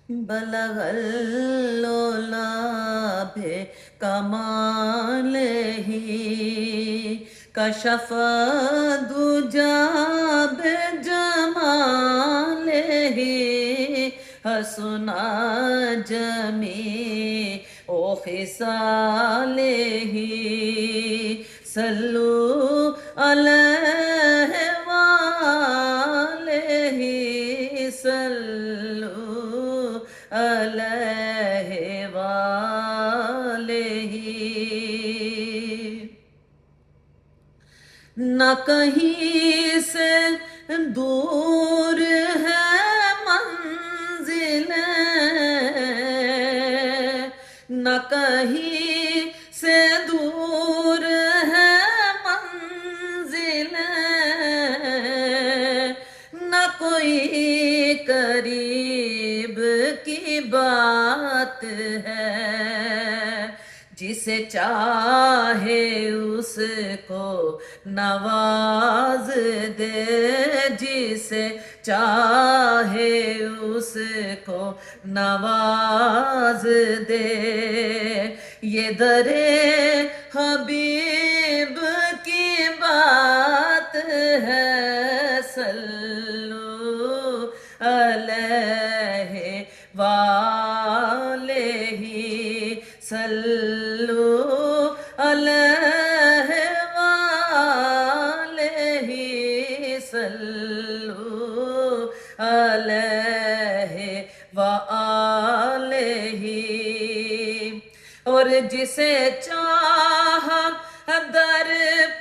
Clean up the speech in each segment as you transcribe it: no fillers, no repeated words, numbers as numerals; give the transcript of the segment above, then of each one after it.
بلغ العلا بکمالہ کشف الدجی بجمالہ حسن جمیع خصالہ صلو علیہ وآلہ صلو علیہ وآلہ نہ کہیں سے دور ہے منزلیں نہ کہیں سے دور ہے منزلیں نہ کوئی قریب کی بات ہے جسے چاہے اس کو نواز دے جسے چاہے اس کو نواز دے یہ در حبیب کی بات ہے صلو علیہ وآلہ صلو علیہ وآلہ صلو علیہ وآلہ اور جسے چاہا در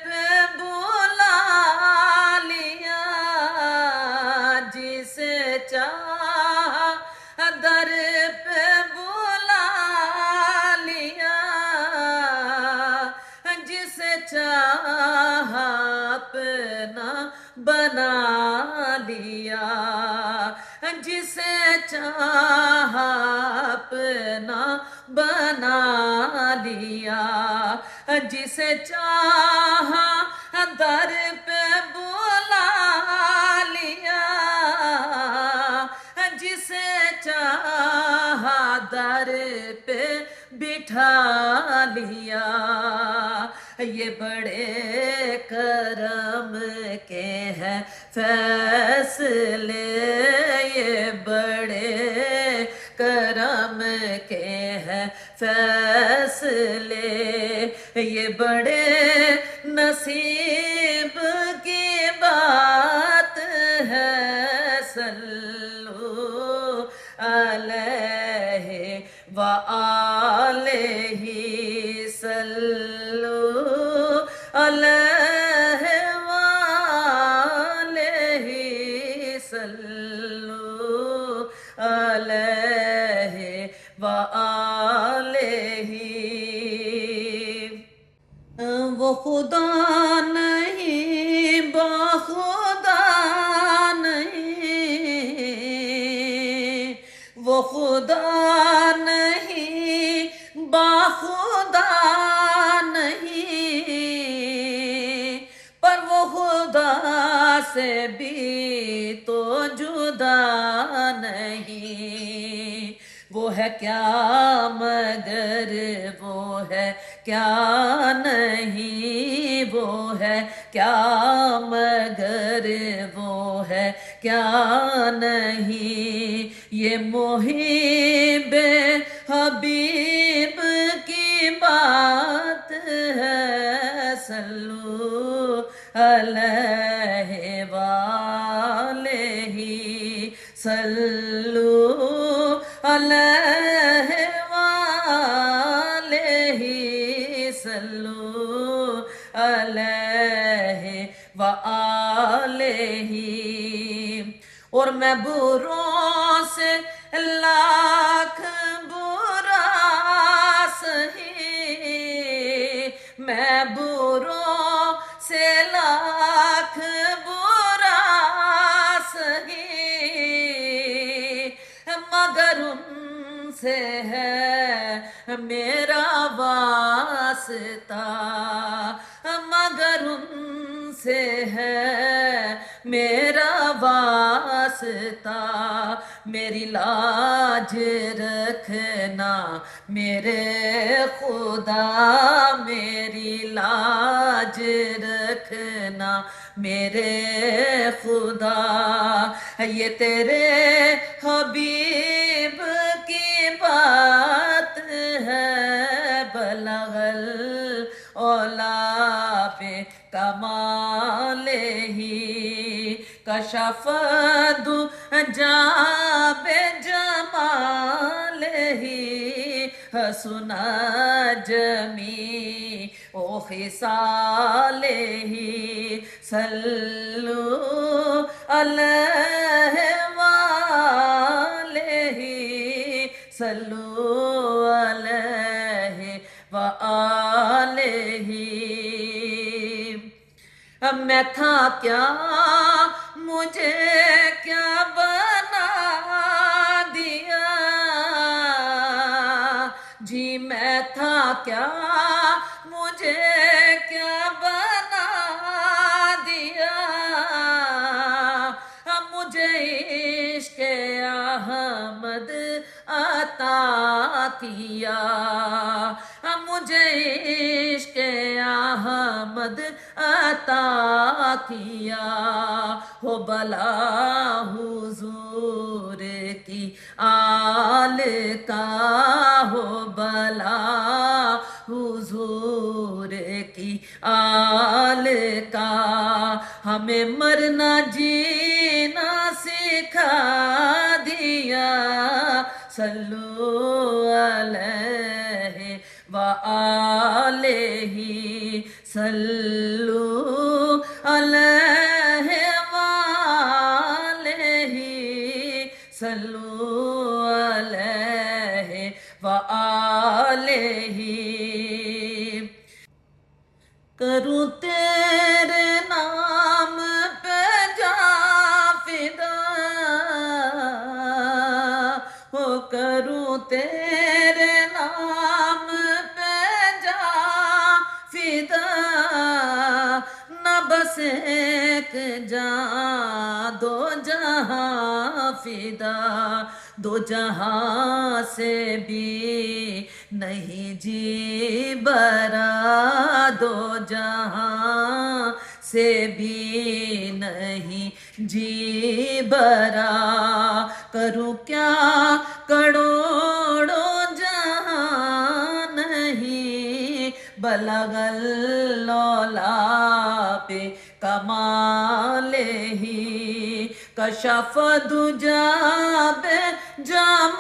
پہ بلا لیا جسے چاہا در پہ بلا لیا جسے چاہا اپنا بنا لیا جسے چاہا اپنا بنا لیا جسے چاہا در پہ بلا لیا جسے چاہا در پہ بٹھا لیا یہ بڑے کرم کے ہیں فیصلے یہ بڑے کرم کے ہیں فیصلے یہ بڑے نصیب کی بات ہے صلو علیہ وآلہ صلو علیہ وآلہ صلو علیہ وآلہ وہ خدا نہیں باخدا نہیں وہ خدا نہیں باخدا نہیں پر وہ خدا سے بھی تو جدا نہیں وہ ہے کیا مگر وہ ہے کیا نہیں وہ ہے کیا مگر وہ ہے کیا نہیں یہ محب حبیب کی بات ہے صلو علیہ وآلہ صلو علیہ وآلہ صلو علیہ وآلہ اور میں بروں سے لاکھ برا سہی میں بروں سے لاکھ برا سہی مگر ان سے ہے میرا واسطہ مگر ان سے ہے میرا واسطہ میری لاج رکھنا میرے خدا، میری لاج رکھنا میرے خدا، یہ تیرے حبیب کی بات ہے، بلغ العلا پہ کمالہ، کشف دجا بجمالہ، حسن جمیع خصالہ، صلو علیہ وآلہ، صلو علیہ وآلہ۔ اب میں تھا کیا، مجھے کیا بنا دیا، جی میں تھا کیا، مجھے کیا بنا دیا، اب مجھے عشق احمد عطا کیا، اب مجھے عشق احمد عطا کیا، ہو بلا حضور کی آل کا، ہو بلا حضور کی آل کا، ہمیں مرنا جینا سکھا دیا، صلو علیہ وآلہ، صلو علیہ وآلہ، صلو علیہ وآلہ۔ کروں تیرے نام پہ جاں فدا، ہو کروں تیرے نام پہ جاں فدا، نہ بس ایک جہاں دو جہاں فدا، دو جہاں سے بھی نہیں جی برا، دو جہاں سے بھی نہیں جی برا، کروں کیا کروڑوں جہاں نہیں، بلغ العلا پہ کمالہ، کشف دجا بجمالہ،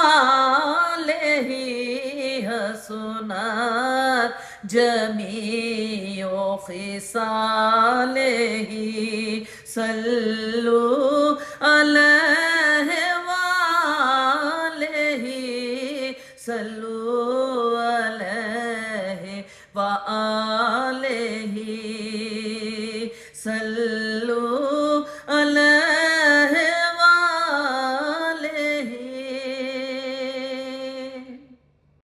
حسنت جمیع خصالہ، صلو علیہ وآلہ، صلو علیہ وآلہ، صلو